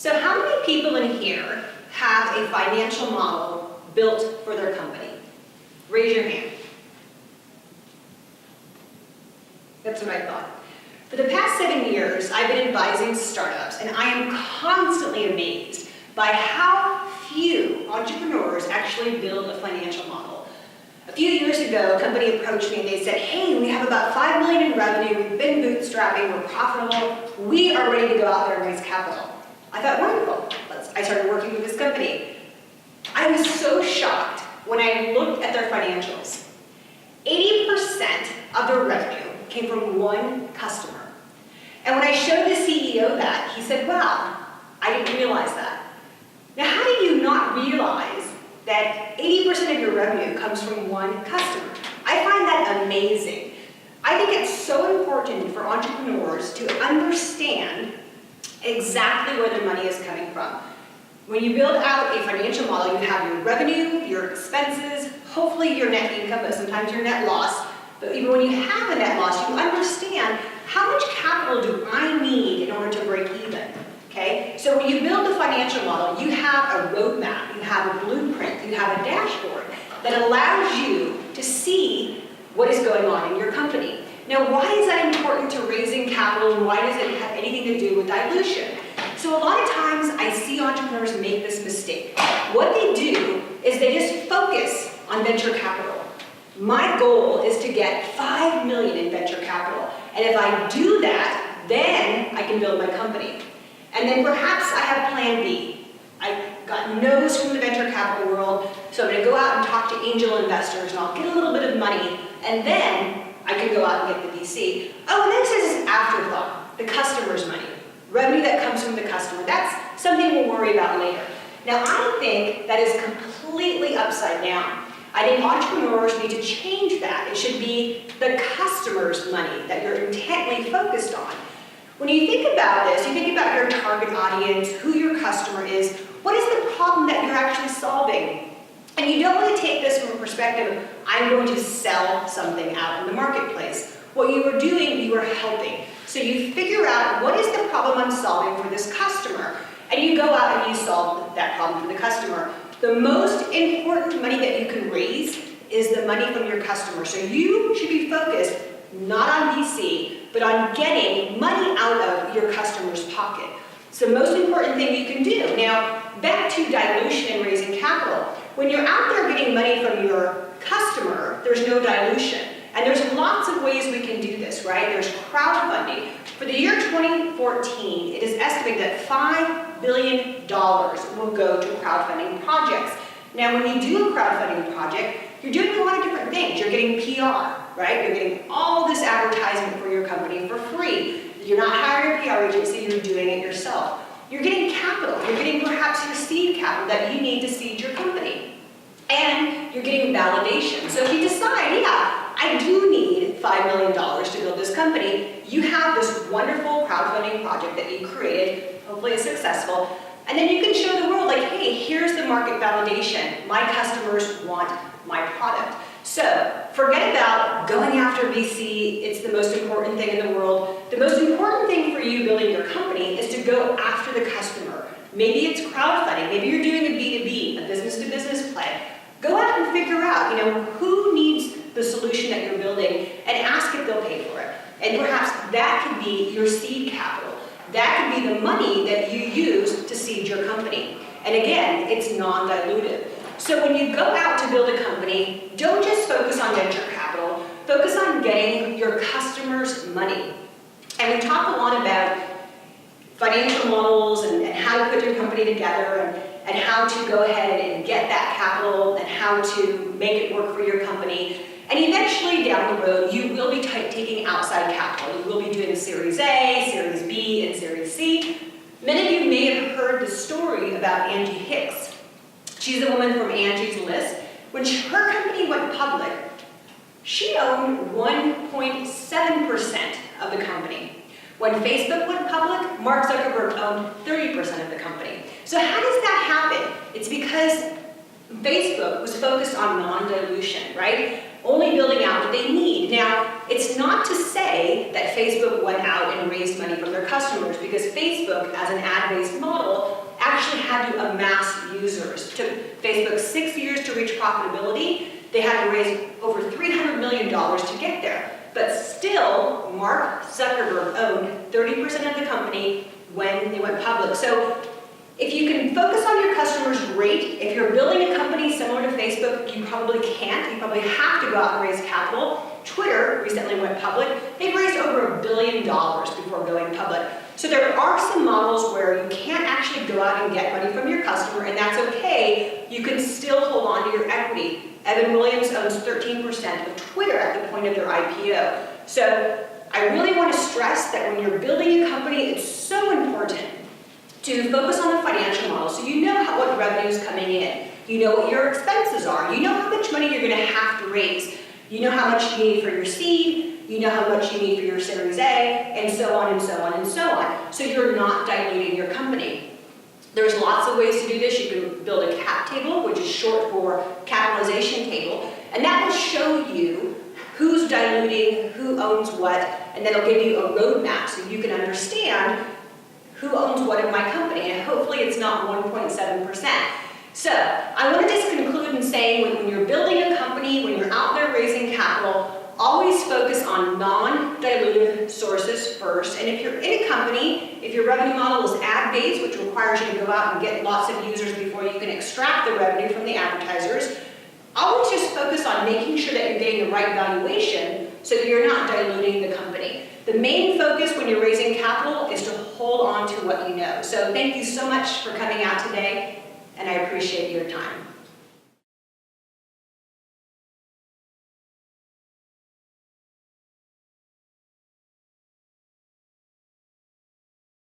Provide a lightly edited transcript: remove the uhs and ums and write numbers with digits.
So how many people in here have a financial model built for their company? Raise your hand. That's what I thought. For the past 7 years, I've been advising startups, and I am constantly amazed by how few entrepreneurs actually build a financial model. A few years ago, a company approached me and they said, hey, we have about $5 million in revenue, we've been bootstrapping, we're profitable, we are ready to go out there and raise capital. I thought, wonderful. I started working with this company. I was so shocked when I looked at their financials. 80% of their revenue came from one customer. And when I showed the CEO that, he said, wow, I didn't realize that. Now, how do you not realize that 80% of your revenue comes from one customer? I find that amazing. I think it's so important for entrepreneurs to understand exactly where their money is coming from. When you build out a financial model, you have your revenue, your expenses, hopefully your net income, but sometimes your net loss. But even when you have a net loss, you understand how much capital do I need in order to break even, okay? So when you build a financial model, you have a roadmap, you have a blueprint, you have a dashboard that allows you to see what is going on in your company. Now, why is that important to raising capital, and why does it have anything to do with dilution? So a lot of times I see entrepreneurs make this mistake. What they do is they just focus on venture capital. My goal is to get $5 million in venture capital. And if I do that, then I can build my company. And then perhaps I have plan B. I got no's from the venture capital world, so I'm going to go out and talk to angel investors, and I'll get a little bit of money, and then I can go out and get the VC. Oh, and then it says this afterthought, the customer's money. Revenue that comes from the customer. That's something we'll worry about later. Now, I think that is completely upside down. I think entrepreneurs need to change that. It should be the customer's money that you're intently focused on. When you think about this, you think about your target audience, who your customer is, what is the problem that you're actually solving? And you don't want to take this from a perspective of, I'm going to sell something out in the marketplace. What you are doing, you are helping. So you figure out, what is the problem I'm solving for this customer? And you go out and you solve that problem for the customer. The most important money that you can raise is the money from your customer. So you should be focused not on VC, but on getting money out of your customer's pocket. It's the most important thing you can do. Now, back to dilution and raising capital. When you're out there getting money from your customer, there's no dilution. And there's lots of ways we can do this, right? There's crowdfunding. For the year 2014, it is estimated that $5 billion will go to crowdfunding projects. Now, when you do a crowdfunding project, you're doing a lot of different things. You're getting PR, right? You're getting all this advertisement for your company for free. You're not hiring a PR agency, you're doing it yourself. You're getting capital. You're getting perhaps your seed capital that you need to seed your company. And you're getting validation. So if you decide, yeah, I do need $5 million to build this company, you have this wonderful crowdfunding project that you created, hopefully it's successful, and then you can show the world, like, hey, here's the market validation. My customers want my product. So forget about going after VC. It's the most important thing in the world. The most important thing for you building your company is to go after the customer. Maybe it's crowdfunding. Maybe you're doing a B2B, a business-to-business play. Go out and figure out, who needs the solution that you're building, and ask if they'll pay for it. And perhaps that could be your seed capital. That could be the money that you use to seed your company. And again, it's non-dilutive. So when you go out to build a company, don't just focus on venture capital, focus on getting your customers' money. And we talk a lot about financial models and how to put your company together and how to go ahead and get that capital and how to make it work for your company. And eventually down the road, you will be taking outside capital. You will be doing a Series A, Series B, and Series C. Many of you may have heard the story about Angie Hicks. She's a woman from Angie's List. When her company went public, she owned 1.7% of the company. When Facebook went public, Mark Zuckerberg owned 30% of the company. So how does that happen? It's because Facebook was focused on non-dilution, right? Only building out what they need. Now, it's not to say that Facebook went out and raised money from their customers, because Facebook, as an ad-based model, actually had to amass users. It took Facebook 6 years to reach profitability. They had to raise over $300 million to get there. But still, Mark Zuckerberg owned 30% of the company when they went public. So if you can focus on your customers, great. If you're building a company similar to Facebook, you probably can't. You probably have to go out and raise capital. Twitter recently went public. They've raised over $1 billion before going public. So there are some models where you can't actually go out and get money from your customer, and that's okay. You can still hold on to your equity. Evan Williams owns 13% of Twitter at the point of their IPO. So I really want to stress that when you're building a company, it's so important to focus on the financial model, so you know what revenue is coming in. You know what your expenses are. You know how much money you're going to have to raise. You know how much you need for your seed. You know how much you need for your Series A, and so on and so on and so on. So you're not diluting your company. There's lots of ways to do this. You can build a cap table, which is short for capitalization table, and that will show you who's diluting, who owns what, and then it'll give you a roadmap so you can understand who owns what in my company, and hopefully it's not 1.7%. So I want to just conclude in saying when you're building a company, when you're out there raising capital, always focus on non-dilutive sources first. And if you're in a company, if your revenue model is ad-based, which requires you to go out and get lots of users before you can extract the revenue from the advertisers, always just focus on making sure that you're getting the right valuation so that you're not diluting the company. The main focus when you're raising capital is to hold on to what you know. So thank you so much for coming out today, and I appreciate your time.